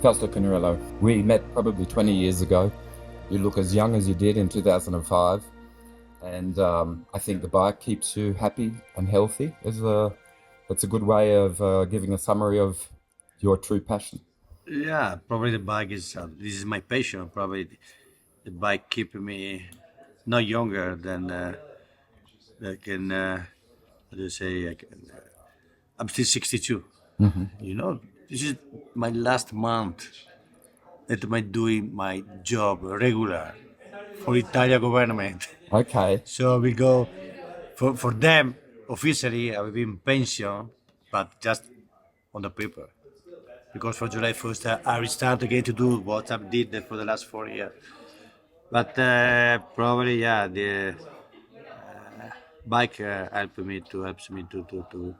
Fausto Pinarello. We met probably 20 years ago. You look as young as you did in 2005, and I think the bike keeps you happy and healthy. That's a good way of giving a summary of your true passion. Yeah, probably the bike is this is my passion. Probably the bike keep me not younger than I can. How do you say? I'm still 62. You know, this is my last month that I'm doing my job regular for Italian government. Okay. So we go for them officially. I will be in pension, but just on the paper. Because for July 1st, I restart again to do what I did for the last 4 years. But probably, yeah, the bike helps me to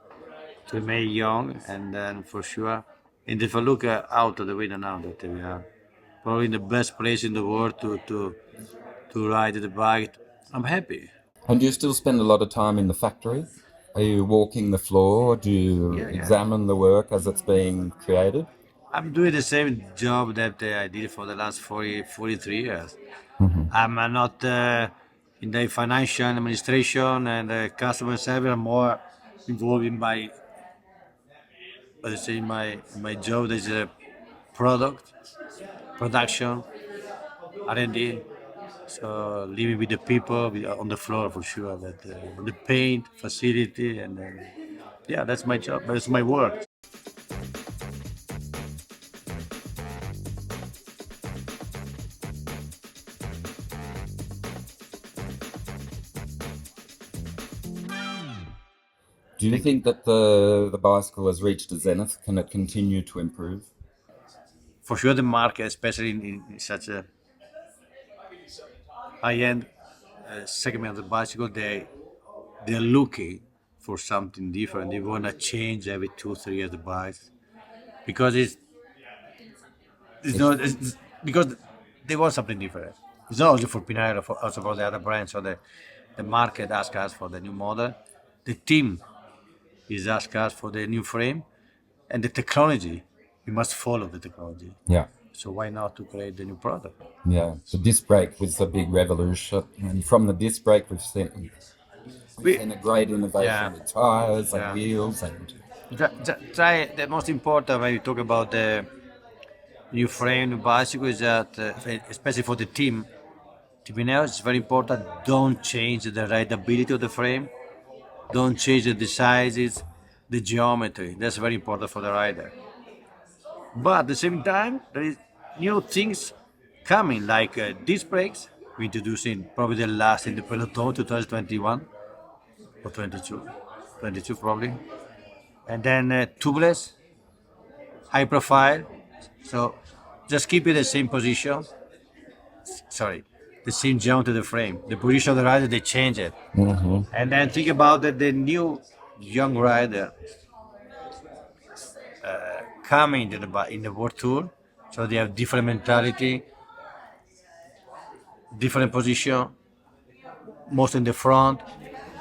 remain young, and then for sure, and if I look out of the window now, that we are probably in the best place in the world to ride the bike, I'm happy. And do you still spend a lot of time in the factory? Are you walking the floor? Do you Yeah, yeah. examine the work as it's being created? I'm doing the same job that I did for the last 43 years. I'm not in the financial administration and customer service. I'm more involved in my, let's say, my job is product, production, R&D. So living with the people on the floor for sure. That the paint facility and yeah, that's my job. That's my work. Do you think that the bicycle has reached a zenith? Can it continue to improve? For sure, the market, especially in such a high-end segment of the bicycle, they're looking for something different. They want to change every 2 3 years the bike because it's It's, not it's, because they want something different. It's not only for Pinarello, for also for the other brands. So the market asks us for the new model, the team is asking us for the new frame, and the technology. We must follow the technology. yeah. So why not to create the new product? Yeah, the disc brake was the big revolution, and from the disc brake, we've We seen a great yeah innovation with tires and yeah. wheels, and Try the most important when you talk about the new frame, new bicycle is that especially for the team Ineos, it's very important. Don't change the rideability of the frame. Don't change the sizes, the geometry. That's very important for the rider. But at the same time, there is new things coming, like disc brakes. We introducing probably the last in the peloton 2021 or 22, 22 probably. And then tubeless, high profile. So just keep it the same position. Sorry, the same geometry of the frame. The position of the rider, they change it. And then think about the new young rider coming in the world tour. So they have different mentality, different position, most in the front,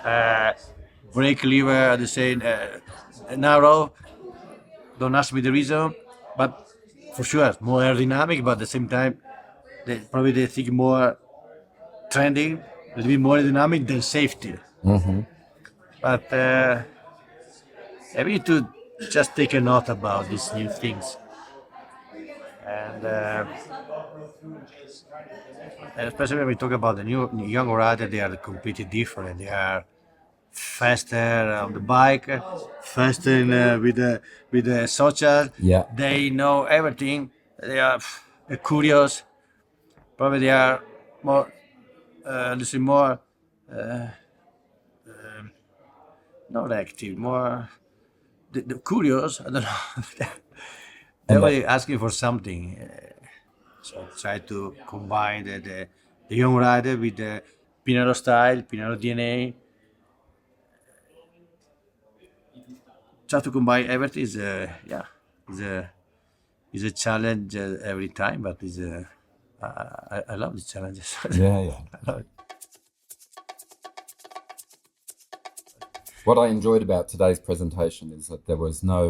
uh, brake lever at the same narrow. Don't ask me the reason, but for sure more aerodynamic. But at the same time, they think more trending, a little bit more aerodynamic than safety. But I need to just take a note about these new things. And especially when we talk about the new young rider, they are completely different. They are faster on the bike, faster with the social. yeah, They know everything. They are curious. Probably they are more, let's say more, not active, more the curious. I don't know. They're and that always asking for something. So try to combine the young rider with the Pinarello style, Pinarello DNA. Try to combine everything is is a is a challenge every time, but is I love these challenges. yeah, yeah. I love it. What I enjoyed about today's presentation is that there was no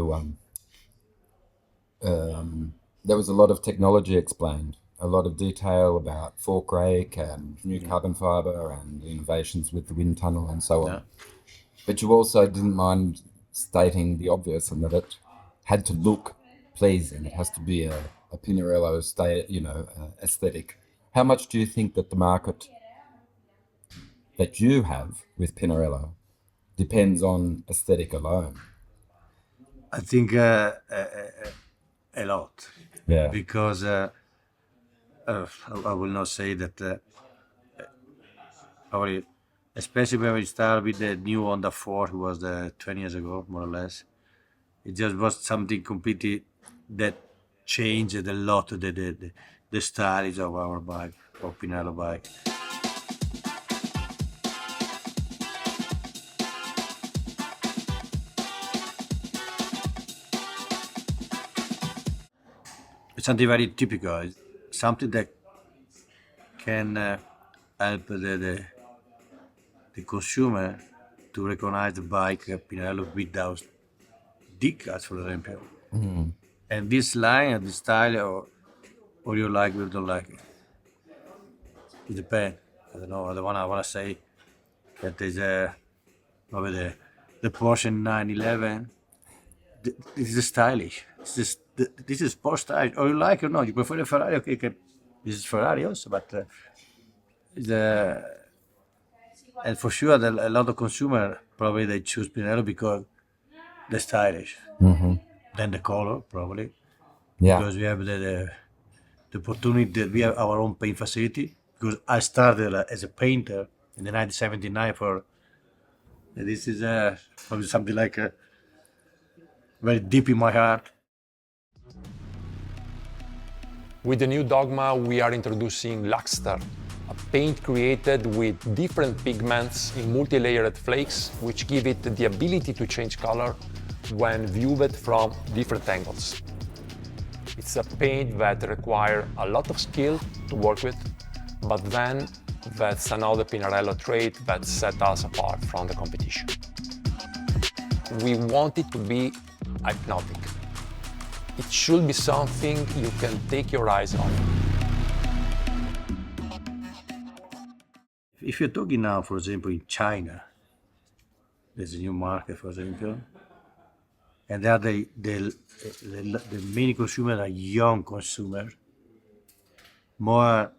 there was a lot of technology explained, a lot of detail about fork rake and new carbon fiber and innovations with the wind tunnel and so on. Yeah. But you also didn't mind stating the obvious and that it had to look pleasing. It has to be a Pinarello aesthetic. How much do you think that the market that you have with Pinarello depends on aesthetic alone? I think a lot, Yeah. because I will not say that probably, especially when we started with the new Honda 4, who was 20 years ago, more or less. It just was something completely that changed a lot the styles of our bike, of Pinarello bike. It's something very typical. It's something that can help the consumer to recognize the bike Pinarello without decals, for example. And this line and this style, or you like it or don't like it. It depends. I don't know. I want to say that there's probably the Porsche 911. This is stylish. This is sport style. Or you like it or not. You prefer the Ferrari? Okay. This is Ferrari also, but and for sure, a lot of consumer probably they choose Pinarello because they're stylish. Then the color probably, Yeah. because we have the opportunity that we have our own paint facility. Because I started as a painter in the 1979 for. This is probably something like very deep in my heart. With the new Dogma, we are introducing Luxter, a paint created with different pigments in multi-layered flakes, which give it the ability to change color when viewed from different angles. It's a paint that requires a lot of skill to work with, but then that's another Pinarello trait that set us apart from the competition. We want it to be hypnotic. It should be something you can take your eyes off. If you're talking now, for example, in China, there's a new market, for example, and there the main consumers are young consumers, more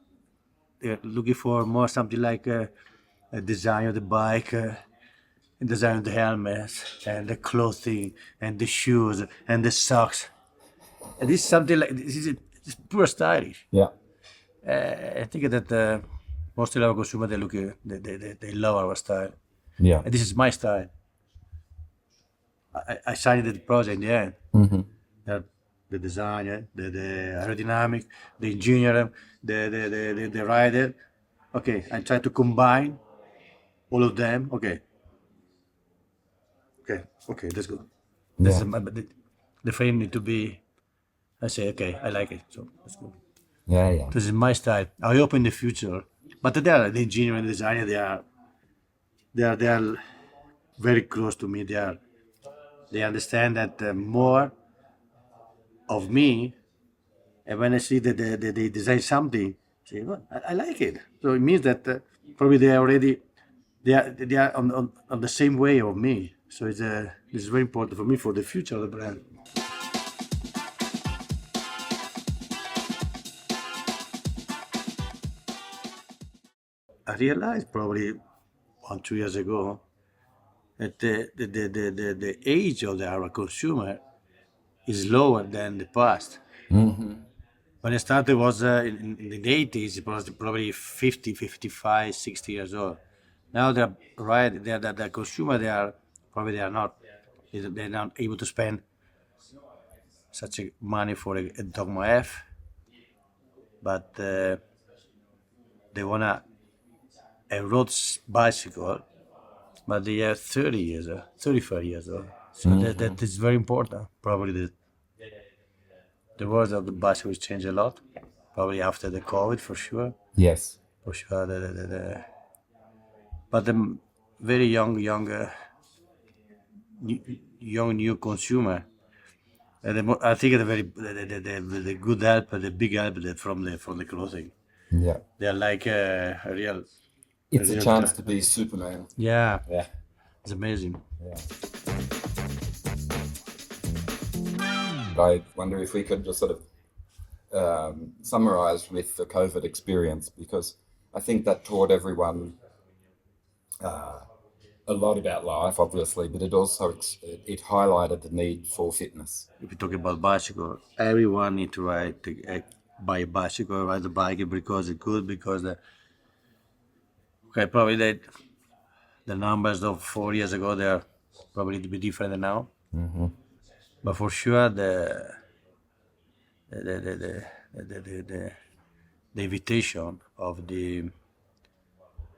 they're looking for more something like a design of the bike, and design of the helmets, and the clothing, and the shoes, and the socks. And this is something like this is it's pure stylish. Yeah. I think that most of our consumers they love our style, Yeah. and this is my style. I signed the project in the end. That the designer, the aerodynamic, the engineer, the rider. Okay, I try to combine all of them. Okay, that's good. This Yeah. is the frame need to be. I say okay, I like it, so that's good. Yeah. Yeah. This is my style. I hope in the future, but they are the engineer and the designer. They are very close to me. They understand that more of me, and when I see that they design something, I say, well, I like it. So it means that probably they are on the same way of me. So this is very important for me for the future of the brand. I realized probably 1 2 years ago that the age of our consumer is lower than the past. When I started was in the 80s, it was probably 50, 55, 60 years old. Now they're right, they're the consumer, they are not, they're not able to spend such a money for a Dogma F, but they want a road bicycle, but they are 30 years old, 35 years old. So that is very important. Probably the world of the bicycle has changed a lot. Probably after the COVID, for sure. Yes. For sure. But the very young new consumer, And I think the good help, the big help from the clothing. Yeah. They are like a real. It's a real chance to be Superman. Yeah, Yeah. it's amazing. Yeah. I wonder if we could just sort of summarize with the COVID experience, because I think that taught everyone a lot about life, obviously, but it also it highlighted the need for fitness. If you talk about bicycle, everyone need to buy a bicycle, ride a bike because it's good. Because probably the numbers of 4 years ago they are probably to be different than now. Mm-hmm. But for sure, the invitation of the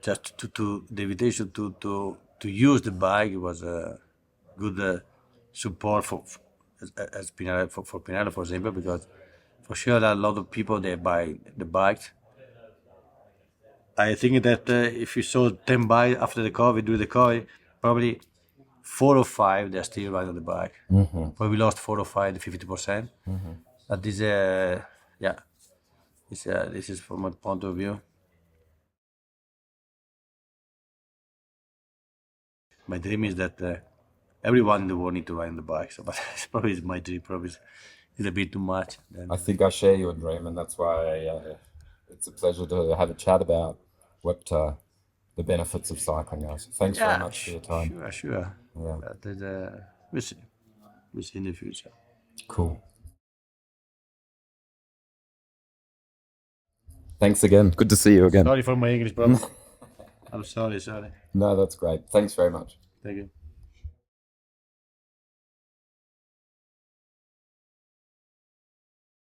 just to the invitation to use the bike was a good support for as Pinarello, for Pinarello, for example, because for sure that a lot of people they buy the bikes. I think that if you saw 10 bikes after the COVID, during the COVID, probably 4 or 5 they're still riding the bike. Mm-hmm. Probably lost 4 or 5, 50%. Mm-hmm. But this, yeah, this is from my point of view. My dream is that everyone in the world need to ride on the bike. So, but it's probably my dream. Probably is a bit too much. Then, I think I share your dream, and that's why it's a pleasure to have a chat about what the benefits of cycling are. So thanks very much for your time. Sure. Yeah. But, we'll see. We'll see in the future. Cool. Thanks again. Good to see you again. Sorry for my English, bro. I'm sorry. No, that's great. Thanks very much. Thank you.